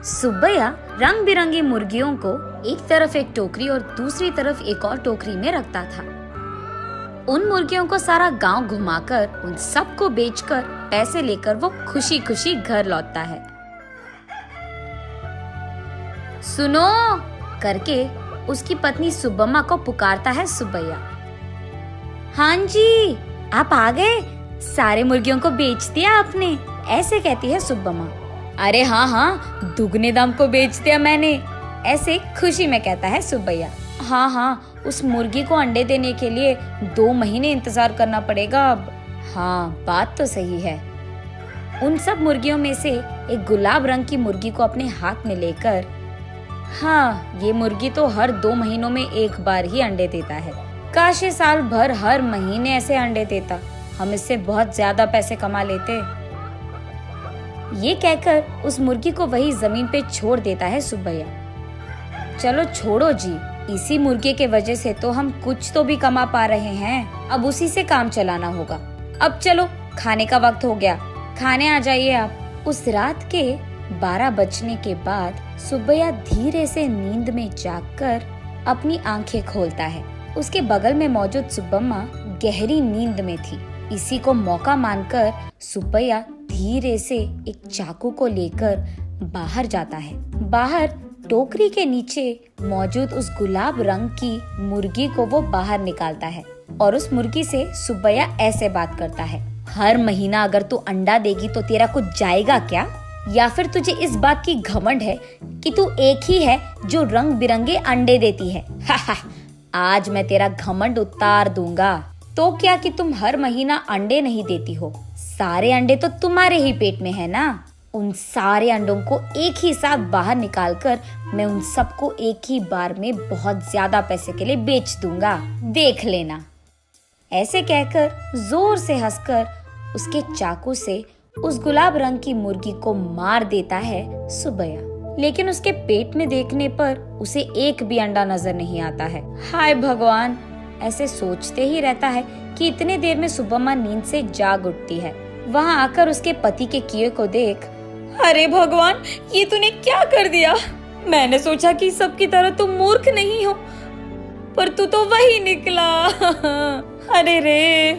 सुब्बैया रंग बिरंगी मुर्गियों को एक तरफ एक टोकरी और दूसरी तरफ एक और टोकरी में रखता था। उन मुर्गियों को सारा गांव घुमाकर उन सबको बेचकर पैसे लेकर वो खुशी खुशी घर लौटता है। सुनो करके उसकी पत्नी सुब्बम्मा को पुकारता है सुब्बैया। हाँ जी, आप आ गए, सारे मुर्गियों को बेच दिया आपने, ऐसे कहती है सुब्बम्मा। अरे हाँ हाँ, दुगने दाम को बेच दिया मैंने, ऐसे खुशी में कहता है सुब्बैया। हाँ, उस मुर्गी को अंडे देने के लिए 2 महीने इंतजार करना पड़ेगा अब। हाँ, बात तो सही है। उन सब मुर्गियों में से एक गुलाब रंग की मुर्गी को अपने हाथ में लेकर, हाँ, ये मुर्गी तो हर 2 महीनों में एक बार ही अंडे देता है। काश ये साल भर हर महीने ऐसे अंडे देता, हम इससे बहुत ज्यादा पैसे कमा लेते। ये कहकर उस मुर्गी को वही जमीन पे छोड़ देता है सुब्बैया। चलो छोड़ो जी, इसी मुर्गे के वजह से तो हम कुछ तो भी कमा पा रहे हैं, अब उसी से काम चलाना होगा। अब चलो, खाने का वक्त हो गया, खाने आ जाइए आप। उस रात के 12 बजने के बाद सुब्बैया धीरे से नींद में जागकर अपनी आंखें खोलता है। उसके बगल में मौजूद सुब्बम्मा गहरी नींद में थी। इसी को मौका मानकर सुब्बैया धीरे से एक चाकू को लेकर बाहर जाता है। बाहर टोकरी के नीचे मौजूद उस गुलाब रंग की मुर्गी को वो बाहर निकालता है और उस मुर्गी से सुब्बैया ऐसे बात करता है। हर महीना अगर तू अंडा देगी तो तेरा कुछ जाएगा क्या? या फिर तुझे इस बात की घमंड है कि तू एक ही है जो रंग बिरंगे अंडे देती है? आज मैं तेरा घमंड उतार दूंगा। तो क्या कि तुम हर महीना अंडे नहीं देती हो, सारे अंडे तो तुम्हारे ही पेट में है ना। उन सारे अंडों को एक ही साथ बाहर निकालकर मैं उन सबको एक ही बार में बहुत ज्यादा पैसे के लिए बेच दूंगा, देख लेना। ऐसे कहकर जोर से हंसकर उसके चाकू से उस गुलाब रंग की मुर्गी को मार देता है सुब्बैया। लेकिन उसके पेट में देखने पर उसे एक भी अंडा नजर नहीं आता है। हाय भगवान, ऐसे सोचते ही रहता है कि इतने देर में सुब्बम्मा नींद से जाग उठती है। वहाँ आकर उसके पति के किए को देख, अरे भगवान, ये तूने क्या कर दिया? मैंने सोचा कि सबकी तरह तुम मूर्ख नहीं हो, पर तू तो वही निकला। अरे रे,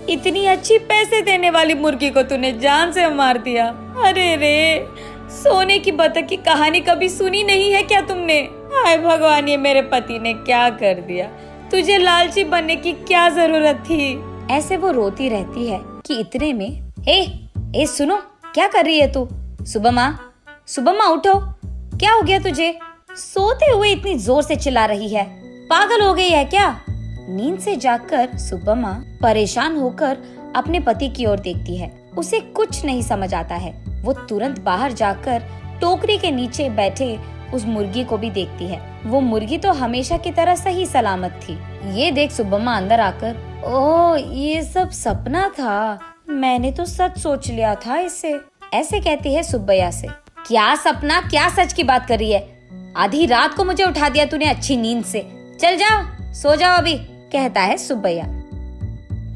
इतनी अच्छी पैसे देने वाली मुर्गी को तूने जान से मार दिया। अरे रे, सोने की बतख की कहानी कभी सुनी नहीं है क्या तुमने? हाय भगवान, ये मेरे पति ने क्या कर दिया? तुझे लालची बनने की क्या जरूरत थी? ऐसे वो रोती रहती है कि इतने में ए सुनो, क्या कर रही है तू? सुब्बम्मा उठो, क्या हो गया तुझे? सोते हुए इतनी जोर से चिल्ला रही है, पागल हो गई है क्या? नींद से जागकर सुब्बम्मा परेशान होकर अपने पति की ओर देखती है। उसे कुछ नहीं समझ आता है। वो तुरंत बाहर जाकर टोकरी के नीचे बैठे उस मुर्गी को भी देखती है। वो मुर्गी तो हमेशा की तरह सही सलामत थी। ये देख सुब्बम्मा अंदर आकर, ओह, ये सब सपना था, मैंने तो सच सोच लिया था इससे, ऐसे कहती है सुब्बैया से। क्या सपना, क्या सच की बात कर रही है? आधी रात को मुझे उठा दिया तूने अच्छी नींद से। चल जाओ, सो जाओ अभी, कहता है सुब्बैया।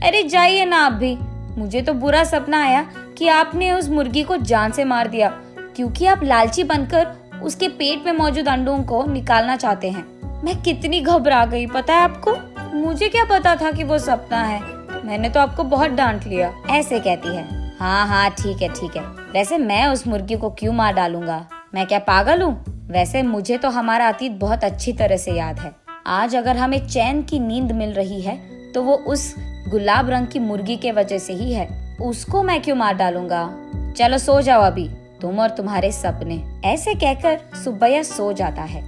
अरे जाइए ना आप भी, मुझे तो बुरा सपना आया कि आपने उस मुर्गी को जान से मार दिया, क्योंकि आप लालची बनकर उसके पेट में मौजूद अंडों को निकालना चाहते हैं। मैं कितनी घबरा गई पता है आपको? मुझे क्या पता था कि वो सपना है, मैंने तो आपको बहुत डांट लिया, ऐसे कहती है। हाँ, ठीक है। वैसे मैं उस मुर्गी को क्यों मार डालूंगा, मैं क्या पागल हूँ? वैसे मुझे तो हमारा अतीत बहुत अच्छी तरह से याद है। आज अगर हमें चैन की नींद मिल रही है तो वो उस गुलाब रंग की मुर्गी के वजह से ही है। उसको मैं क्यों मार डालूंगा? चलो सो जाओ अभी, तुम और तुम्हारे सपने। ऐसे कहकर सुब्बैया सो जाता है।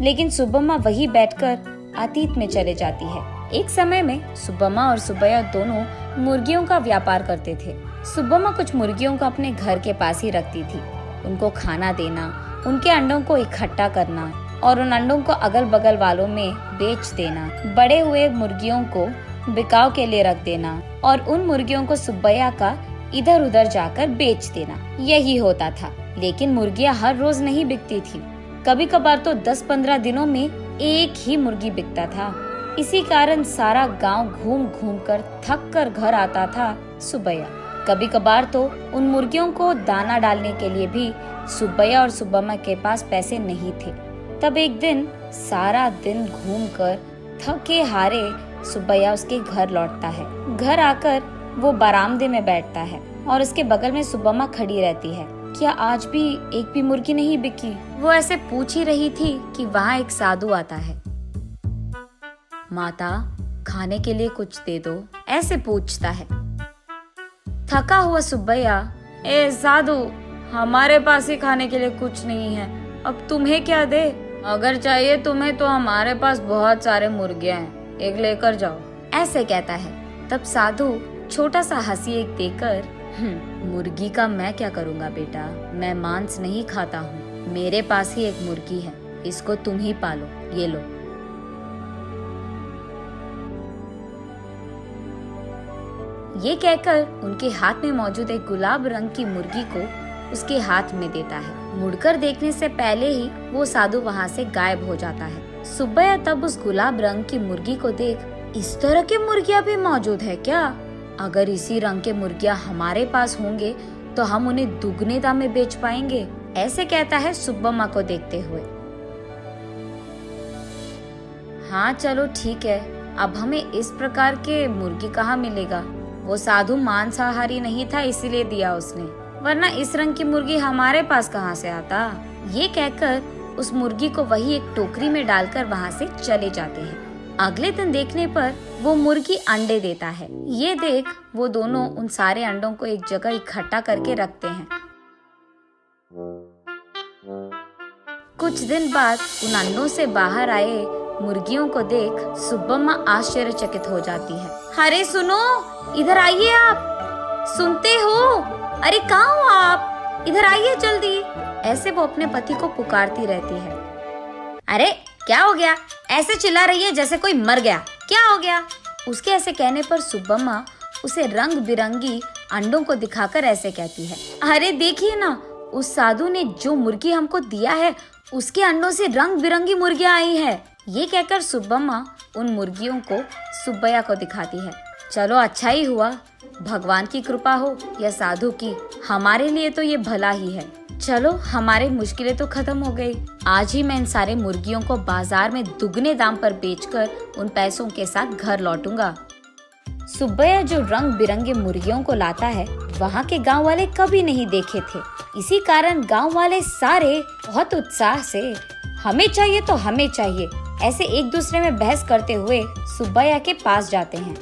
लेकिन सुब्बम्मा वही बैठकर अतीत में चले जाती है। एक समय में सुब्बम्मा और सुब्बैया दोनों मुर्गियों का व्यापार करते थे। सुब्बम्मा कुछ मुर्गियों को अपने घर के पास ही रखती थी। उनको खाना देना, उनके अंडों को इकट्ठा करना और उन अंडों को अगल बगल वालों में बेच देना, बड़े हुए मुर्गियों को बिकाव के लिए रख देना और उन मुर्गियों को सुब्बैया का इधर उधर जाकर बेच देना, यही होता था। लेकिन मुर्गियां हर रोज नहीं बिकती थी, कभी कभार तो 10-15 दिनों में एक ही मुर्गी बिकता था। इसी कारण सारा गांव घूम घूम कर थक कर घर आता था सुब्बैया। कभी कभार तो उन मुर्गियों को दाना डालने के लिए भी सुब्बैया और सुब्बम्मा के पास पैसे नहीं थे। तब एक दिन सारा दिन घूमकर थके हारे सुब्बैया उसके घर लौटता है। घर आकर वो बरामदे में बैठता है और उसके बगल में सुब्बम्मा खड़ी रहती है। क्या आज भी एक भी मुर्गी नहीं बिकी? वो ऐसे पूछ ही रही थी कि वहाँ एक साधु आता है। माता, खाने के लिए कुछ दे दो, ऐसे पूछता है। थका हुआ सुब्बैया, ए साधु, हमारे पास ही खाने के लिए कुछ नहीं है, अब तुम्हें क्या दे? अगर चाहिए तुम्हें तो हमारे पास बहुत सारे मुर्गियां हैं, एक लेकर जाओ, ऐसे कहता है। तब साधु छोटा सा हंसी एक देकर, मुर्गी का मैं क्या करूँगा बेटा, मैं मांस नहीं खाता हूँ, मेरे पास ही एक मुर्गी है, इसको तुम ही पालो, ये लो। ये कहकर उनके हाथ में मौजूद एक गुलाब रंग की मुर्गी को उसके हाथ में देता है। मुड़कर देखने से पहले ही वो साधु वहाँ से गायब हो जाता है। सुब्बैया तब उस गुलाब रंग की मुर्गी को देख, इस तरह की मुर्गियाँ भी मौजूद है क्या? अगर इसी रंग के मुर्गियाँ हमारे पास होंगे तो हम उन्हें दुगने दाम में बेच पाएंगे, ऐसे कहता है सुब्बम्मा को देखते हुए। हाँ चलो ठीक है, अब हमें इस प्रकार के मुर्गी कहाँ मिलेगा? वो साधु मांसाहारी नहीं था इसीलिए दिया उसने, वरना इस रंग की मुर्गी हमारे पास कहाँ से आता? ये कहकर उस मुर्गी को वही एक टोकरी में डालकर वहाँ से चले जाते हैं। अगले दिन देखने पर वो मुर्गी अंडे देता है। ये देख वो दोनों उन सारे अंडों को एक जगह इकट्ठा करके रखते हैं। कुछ दिन बाद उन अंडों से बाहर आए मुर्गियों को देख सुब्बम्मा आश्चर्यचकित हो जाती है। अरे सुनो, इधर आइए आप, सुनते हो? अरे कहाँ हो आप? इधर आइए जल्दी। ऐसे वो अपने पति को पुकारती रहती है। अरे क्या हो गया? ऐसे चिल्ला रही है जैसे कोई मर गया, क्या हो गया? उसके ऐसे कहने पर सुब्बम्मा उसे रंग बिरंगी अंडों को दिखाकर ऐसे कहती है, अरे देखिए ना, उस साधु ने जो मुर्गी हमको दिया है उसके अंडों से रंग बिरंगी मुर्गियाँ आई है। ये कहकर सुब्बम्मा उन मुर्गियों को सुब्बैया को दिखाती है। चलो अच्छा ही हुआ, भगवान की कृपा हो या साधु की, हमारे लिए तो ये भला ही है। चलो हमारी मुश्किलें तो खत्म हो गई। आज ही मैं इन सारे मुर्गियों को बाजार में दुगने दाम पर बेचकर उन पैसों के साथ घर लौटूंगा। सुब्बैया जो रंग बिरंगे मुर्गियों को लाता है वहाँ के गांव वाले कभी नहीं देखे थे। इसी कारण गांव वाले सारे बहुत उत्साह से हमें चाहिए तो हमें चाहिए ऐसे एक दूसरे में बहस करते हुए सुब्बैया के पास जाते हैं।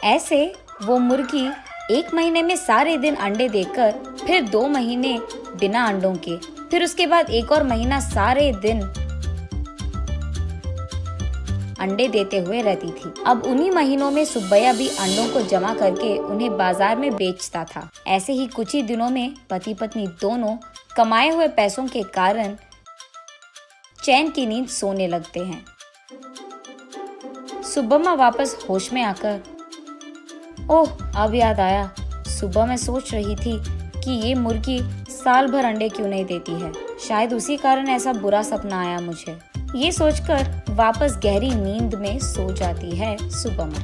ऐसे वो मुर्गी 1 महीने में सारे दिन अंडे देकर, फिर 2 महीने बिना अंडों के, फिर उसके बाद 1 और महीना सारे दिन अंडे देते हुए रहती थी। अब उन्हीं महीनों में सुब्बैया भी अंडों को जमा करके उन्हें बाजार में बेचता था। ऐसे ही कुछ ही दिनों में पति पत्नी दोनों कमाए हुए पैसों के कारण चैन की नींद सोने लगते हैं। सुब्बम्मा वापस होश में आकर, ओह अब याद आया, सुबह मैं सोच रही थी कि ये मुर्गी साल भर अंडे क्यों नहीं देती है, शायद उसी कारण ऐसा बुरा सपना आया मुझे। ये सोचकर वापस गहरी नींद में सो जाती है सुब्बम्मा।